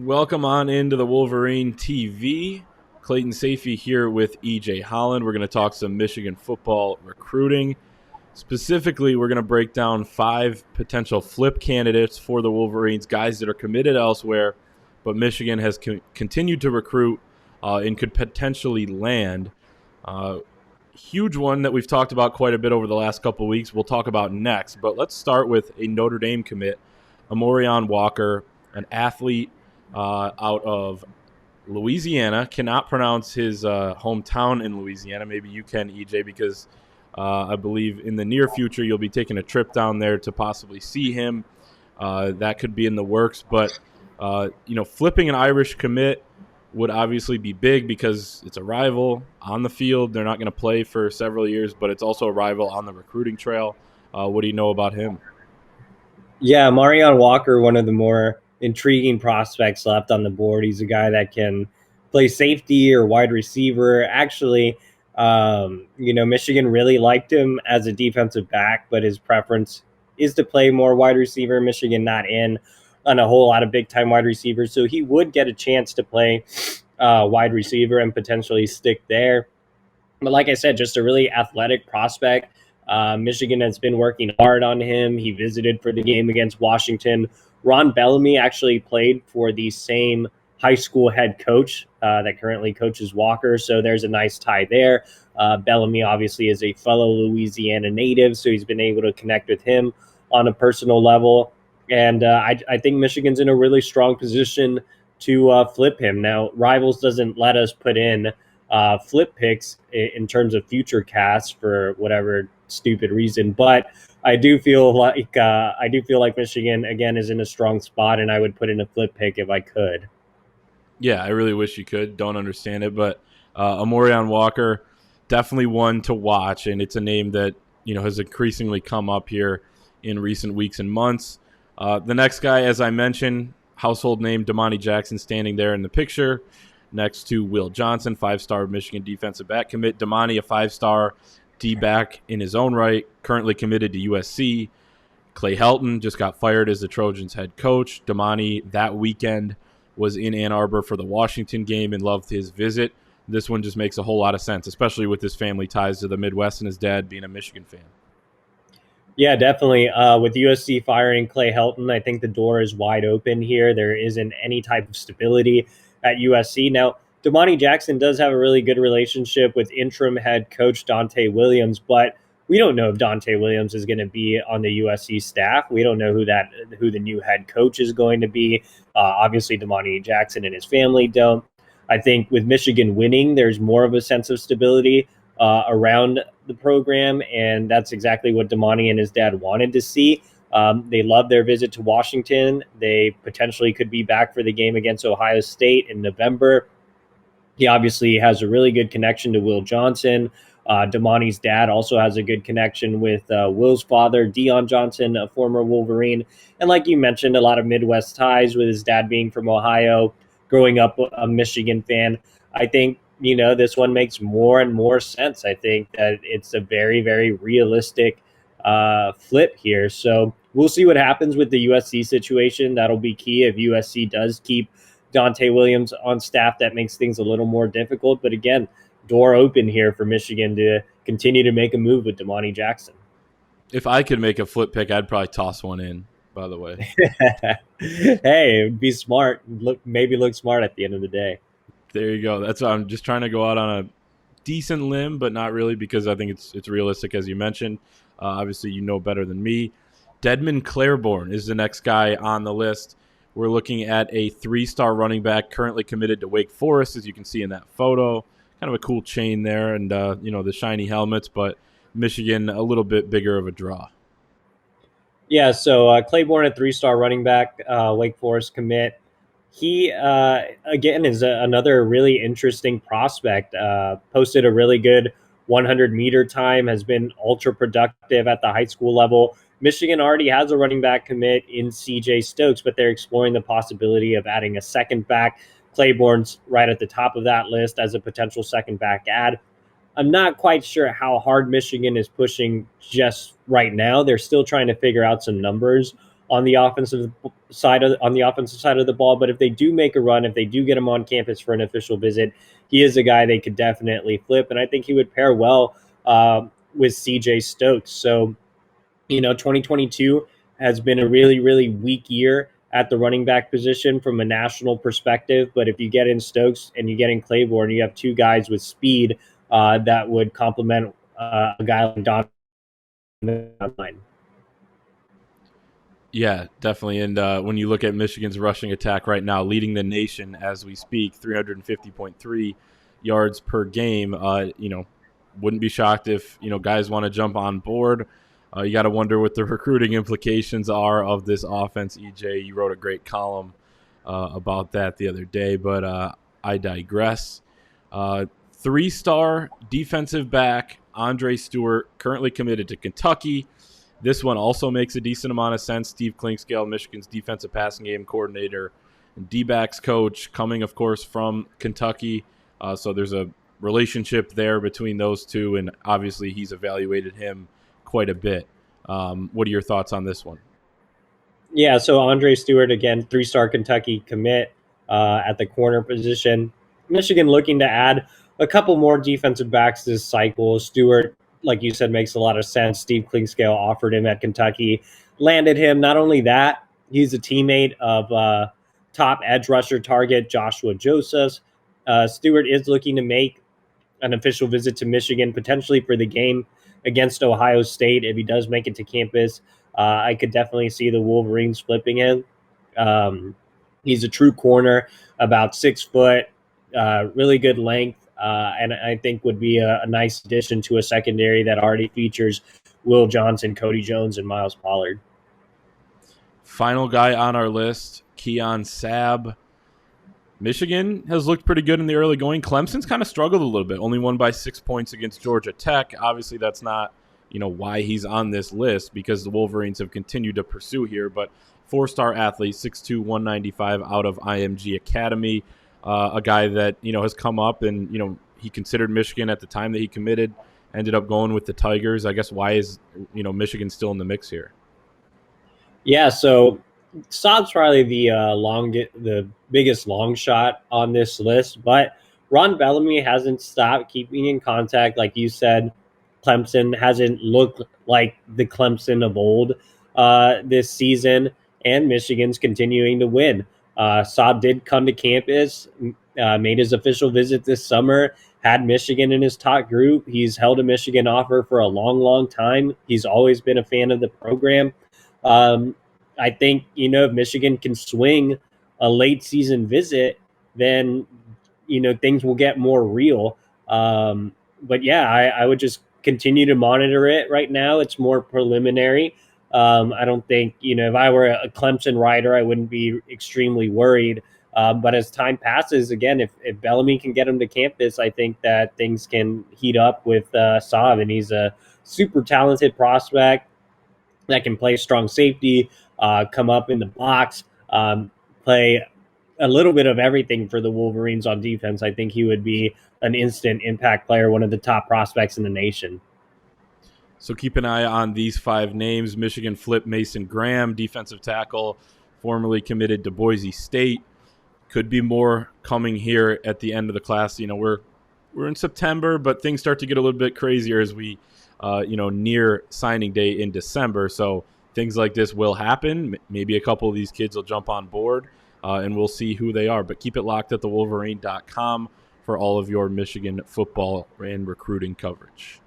Welcome on into the Wolverine TV. Clayton Sayfie here with EJ Holland. We're going to talk some Michigan football recruiting. Specifically, we're going to break down 5 potential flip candidates for the Wolverines, guys that are committed elsewhere, but Michigan has continued to recruit and could potentially land. Huge one that we've talked about quite a bit over the last couple of weeks we'll talk about next, but let's start with a Notre Dame commit, Marion Walker, an athlete out of Louisiana. Cannot pronounce his hometown in Louisiana. Maybe you can, EJ, because I believe in the near future you'll be taking a trip down there to possibly see him. That could be in the works. But, flipping an Irish commit would obviously be big because it's a rival on the field. They're not going to play for several years, but it's also a rival on the recruiting trail. What do you know about him? Yeah, Marion Walker, one of the more intriguing prospects left on the board. He's a guy that can play safety or wide receiver. Actually, Michigan really liked him as a defensive back, but his preference is to play more wide receiver. Michigan not in on a whole lot of big-time wide receivers, so he would get a chance to play wide receiver and potentially stick there. But like I said, just a really athletic prospect. Michigan has been working hard on him. He visited for the game against Washington. Ron Bellamy actually played for the same high school head coach that currently coaches Walker, so there's a nice tie there. Bellamy obviously is a fellow Louisiana native, so he's been able to connect with him on a personal level. And I think Michigan's in a really strong position to flip him. Now, Rivals doesn't let us put in flip picks in terms of future casts for whatever stupid reason, but I do feel like Michigan again is in a strong spot, and I would put in a flip pick if I could. Yeah, I really wish you could. Don't understand it, but Marion Walker, definitely one to watch, and it's a name that has increasingly come up here in recent weeks and months. The next guy, as I mentioned, household name Damani Jackson, standing there in the picture next to Will Johnson, 5-star Michigan defensive back commit. Damani, a 5-star D-back in his own right, currently committed to USC. Clay Helton just got fired as the Trojans head coach. Damani that weekend was in Ann Arbor for the Washington game and loved his visit. This one just makes a whole lot of sense, especially with his family ties to the Midwest and his dad being a Michigan fan. Yeah, definitely. With USC firing Clay Helton, I think the door is wide open here. There isn't any type of stability at USC. Now, Damani Jackson does have a really good relationship with interim head coach Dante Williams, but we don't know if Dante Williams is going to be on the USC staff. We don't know who the new head coach is going to be. Obviously, Damani Jackson and his family don't. I think with Michigan winning, there's more of a sense of stability around the program, and that's exactly what Damani and his dad wanted to see. They loved their visit to Washington. They potentially could be back for the game against Ohio State in November. He obviously has a really good connection to Will Johnson. Damani's dad also has a good connection with Will's father, Deion Johnson, a former Wolverine. And like you mentioned, a lot of Midwest ties with his dad being from Ohio, growing up a Michigan fan. I think, this one makes more and more sense. I think that it's a very, very realistic flip here. So we'll see what happens with the USC situation. That'll be key. If USC does keep Dante Williams on staff, that makes things a little more difficult. But again, door open here for Michigan to continue to make a move with Damani Jackson. If I could make a flip pick, I'd probably toss one in, by the way. Hey, it would be smart. Maybe look smart at the end of the day. There you go. That's why I'm just trying to go out on a decent limb, but not really, because I think it's realistic, as you mentioned. Obviously, you know better than me. Dedmon Clairbourne is the next guy on the list. We're looking at a 3-star running back currently committed to Wake Forest, as you can see in that photo. Kind of a cool chain there and, the shiny helmets, but Michigan a little bit bigger of a draw. Yeah, so Claiborne, a 3-star running back, Wake Forest commit. He, again, is another really interesting prospect. Posted a really good 100-meter time, has been ultra productive at the high school level. Michigan already has a running back commit in C.J. Stokes, but they're exploring the possibility of adding a second back. Claiborne's right at the top of that list as a potential second back add. I'm not quite sure how hard Michigan is pushing just right now. They're still trying to figure out some numbers on the offensive side of the ball. But if they do make a run, if they do get him on campus for an official visit, he is a guy they could definitely flip, and I think he would pair well with CJ Stokes. So 2022 has been a really, really weak year at the running back position from a national perspective. But if you get in Stokes and you get in Clairbourne, you have two guys with speed that would complement a guy like Don. Yeah, definitely. And when you look at Michigan's rushing attack right now, leading the nation as we speak, 350.3 yards per game, wouldn't be shocked if, guys want to jump on board. You got to wonder what the recruiting implications are of this offense. EJ, you wrote a great column about that the other day, but I digress. 3-star defensive back Andre Stewart, currently committed to Kentucky. This one also makes a decent amount of sense. Steve Klinkscale, Michigan's defensive passing game coordinator and D-backs coach, coming, of course, from Kentucky. So there's a relationship there between those two, and obviously he's evaluated him quite a bit. What are your thoughts on this one? Yeah, so Andre Stewart, again, 3-star Kentucky commit at the corner position. Michigan looking to add a couple more defensive backs this cycle. Stewart, like you said, makes a lot of sense. Steve Klinkscale offered him at Kentucky, landed him. Not only that, he's a teammate of top edge rusher target Joshua Josephs. Stewart is looking to make an official visit to Michigan, potentially for the game against Ohio State. If he does make it to campus, I could definitely see the Wolverines flipping him. He's a true corner, about 6 foot, really good length, and I think would be a nice addition to a secondary that already features Will Johnson, Cody Jones, and Miles Pollard. Final guy on our list, Keon Saab. Michigan has looked pretty good in the early going. Clemson's kind of struggled a little bit, only won by 6 points against Georgia Tech. Obviously, that's not why he's on this list, because the Wolverines have continued to pursue here. But 4-star athlete, 6'2", 195 out of IMG Academy, a guy that has come up and he considered Michigan at the time that he committed, ended up going with the Tigers. I guess why is Michigan still in the mix here? Yeah, so Saab's probably the biggest long shot on this list, but Ron Bellamy hasn't stopped keeping in contact. Like you said, Clemson hasn't looked like the Clemson of old this season, and Michigan's continuing to win. Saab did come to campus, made his official visit this summer, had Michigan in his top group. He's held a Michigan offer for a long, long time. He's always been a fan of the program. I think, if Michigan can swing a late season visit, then, things will get more real. But yeah, I would just continue to monitor it right now. It's more preliminary. I don't think, if I were a Clemson writer, I wouldn't be extremely worried. But as time passes, again, if Bellamy can get him to campus, I think that things can heat up with Saab, and he's a super talented prospect that can play strong safety, come up in the box, play a little bit of everything for the Wolverines on defense. I think he would be an instant impact player, one of the top prospects in the nation. So keep an eye on these 5 names. Michigan flip Mason Graham, defensive tackle, formerly committed to Boise State. Could be more coming here at the end of the class. We're in September, but things start to get a little bit crazier as we near signing day in December. So things like this will happen. Maybe a couple of these kids will jump on board, and we'll see who they are. But keep it locked at thewolverine.com for all of your Michigan football and recruiting coverage.